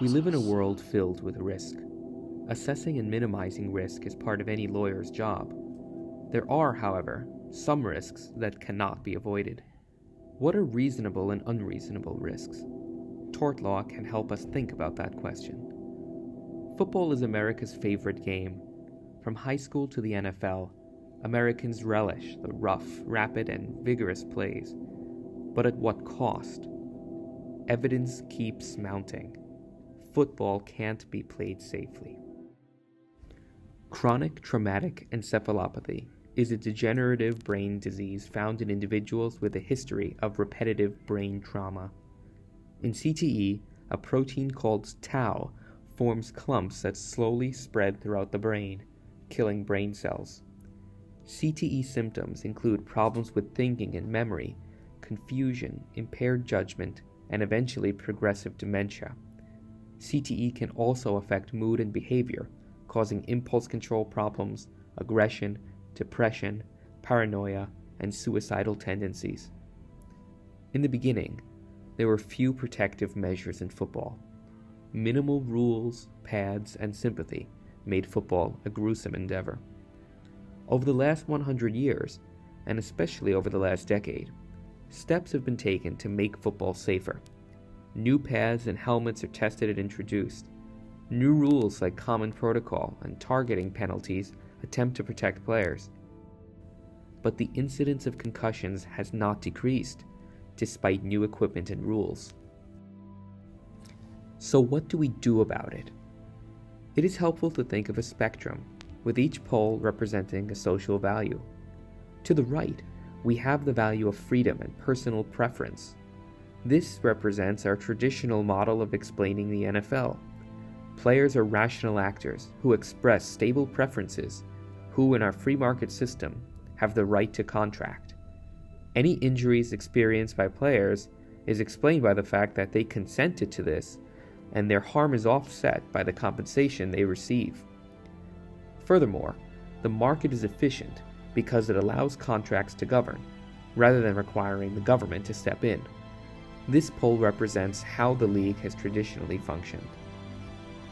We live in a world filled with risk. Assessing and minimizing risk is part of any lawyer's job. There are, however, some risks that cannot be avoided. What are reasonable and unreasonable risks? Tort law can help us think about that question. Football is America's favorite game. From high school to the NFL, Americans relish the rough, rapid, and vigorous plays. But at what cost? Evidence keeps mounting. Football can't be played safely. Chronic traumatic encephalopathy is a degenerative brain disease found in individuals with a history of repetitive brain trauma. In CTE, a protein called tau forms clumps that slowly spread throughout the brain, killing brain cells. CTE symptoms include problems with thinking and memory, confusion, impaired judgment, and eventually progressive dementia. CTE can also affect mood and behavior, causing impulse control problems, aggression, depression, paranoia, and suicidal tendencies. In the beginning, there were few protective measures in football. Minimal rules, pads, and sympathy made football a gruesome endeavor. Over the last 100 years, and especially over the last decade, steps have been taken to make football safer. New pads and helmets are tested and introduced. New rules like common protocol and targeting penalties attempt to protect players. But the incidence of concussions has not decreased, despite new equipment and rules. So what do we do about it? It is helpful to think of a spectrum, with each pole representing a social value. To the right, we have the value of freedom and personal preference. This represents our traditional model of explaining the NFL. Players are rational actors who express stable preferences, who in our free market system have the right to contract. Any injuries experienced by players is explained by the fact that they consented to this, and their harm is offset by the compensation they receive. Furthermore, the market is efficient because it allows contracts to govern, rather than requiring the government to step in. This poll represents how the league has traditionally functioned.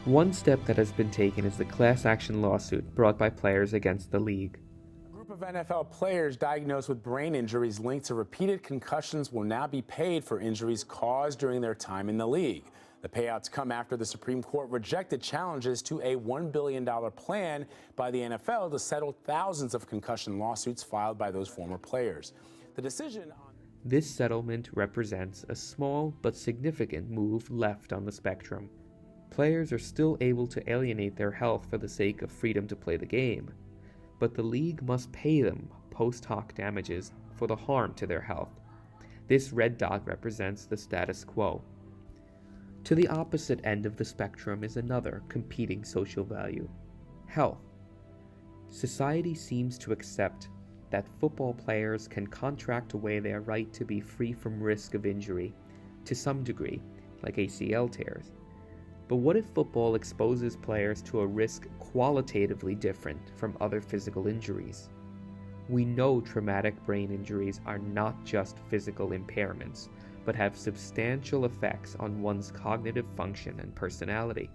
One step that has been taken is the class action lawsuit brought by players against the league. A group of NFL players diagnosed with brain injuries linked to repeated concussions will now be paid for injuries caused during their time in the league. The payouts come after the Supreme Court rejected challenges to a $1 billion plan by the NFL to settle thousands of concussion lawsuits filed by those former players. The decision on This settlement represents a small but significant move left on the spectrum. Players are still able to alienate their health for the sake of freedom to play the game, but the league must pay them post hoc damages for the harm to their health. This red dot represents the status quo. To the opposite end of the spectrum is another competing social value: health. Society seems to accept that football players can contract away their right to be free from risk of injury, to some degree, like ACL tears. But what if football exposes players to a risk qualitatively different from other physical injuries? We know traumatic brain injuries are not just physical impairments, but have substantial effects on one's cognitive function and personality.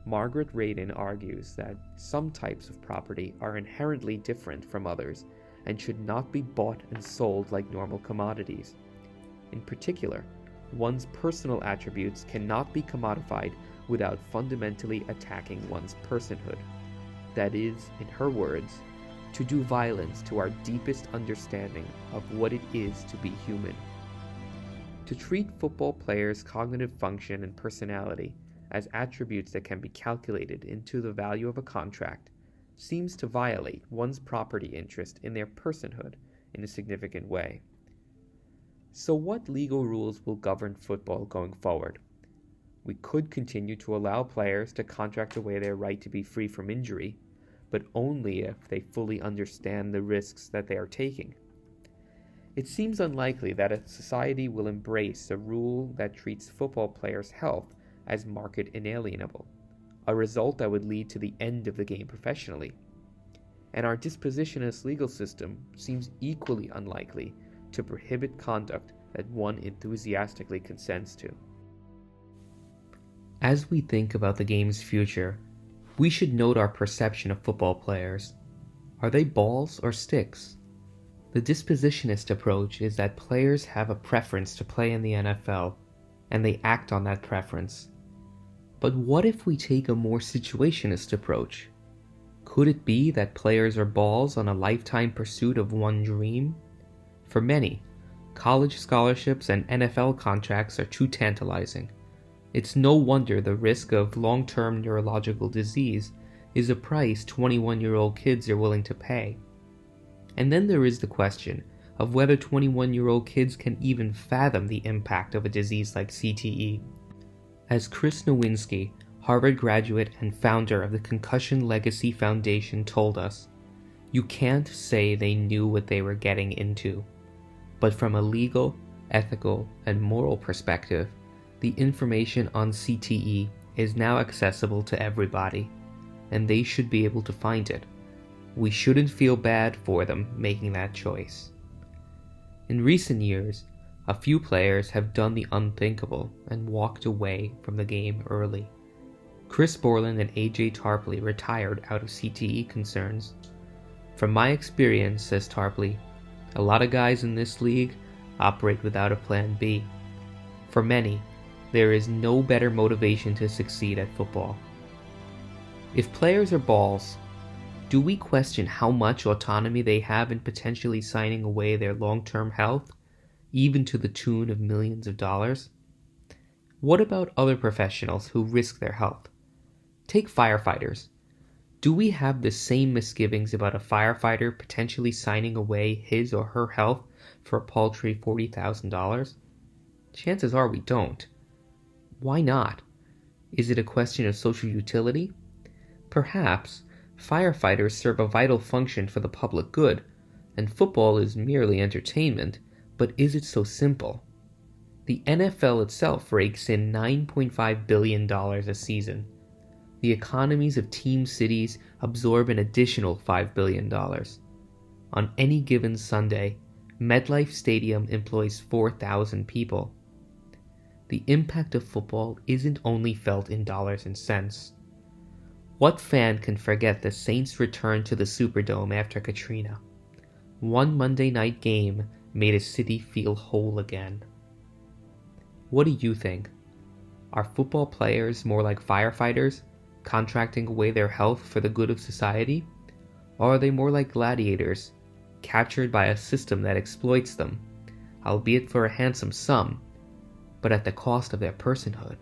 Margaret Radin argues that some types of property are inherently different from others and should not be bought and sold like normal commodities. In particular, one's personal attributes cannot be commodified without fundamentally attacking one's personhood. That is, in her words, to do violence to our deepest understanding of what it is to be human. To treat football players' cognitive function and personality as attributes that can be calculated into the value of a contract seems to violate one's property interest in their personhood in a significant way. So what legal rules will govern football going forward? We could continue to allow players to contract away their right to be free from injury, but only if they fully understand the risks that they are taking. It seems unlikely that a society will embrace a rule that treats football players' health as market inalienable, a result that would lead to the end of the game professionally. And our dispositionist legal system seems equally unlikely to prohibit conduct that one enthusiastically consents to. As we think about the game's future, we should note our perception of football players. Are they balls or sticks? The dispositionist approach is that players have a preference to play in the NFL, and they act on that preference. But what if we take a more situationist approach? Could it be that players are balls on a lifetime pursuit of one dream? For many, college scholarships and NFL contracts are too tantalizing. It's no wonder the risk of long-term neurological disease is a price 21-year-old kids are willing to pay. And then there is the question of whether 21-year-old kids can even fathom the impact of a disease like CTE. As Chris Nowinski, Harvard graduate and founder of the Concussion Legacy Foundation, told us, you can't say they knew what they were getting into. But from a legal, ethical, and moral perspective, the information on CTE is now accessible to everybody, and they should be able to find it. We shouldn't feel bad for them making that choice. In recent years, a few players have done the unthinkable and walked away from the game early. Chris Borland and AJ Tarpley retired out of CTE concerns. From my experience, says Tarpley, a lot of guys in this league operate without a plan B. For many, there is no better motivation to succeed at football. If players are balls, do we question how much autonomy they have in potentially signing away their long-term health, even to the tune of millions of dollars? What about other professionals who risk their health? Take firefighters. Do we have the same misgivings about a firefighter potentially signing away his or her health for a paltry $40,000? Chances are we don't. Why not? Is it a question of social utility? Perhaps. Firefighters serve a vital function for the public good, and football is merely entertainment, but is it so simple? The NFL itself rakes in $9.5 billion a season. The economies of team cities absorb an additional $5 billion. On any given Sunday, MetLife Stadium employs 4,000 people. The impact of football isn't only felt in dollars and cents. What fan can forget the Saints' return to the Superdome after Katrina? One Monday night game made a city feel whole again. What do you think? Are football players more like firefighters, contracting away their health for the good of society? Or are they more like gladiators, captured by a system that exploits them, albeit for a handsome sum, but at the cost of their personhood?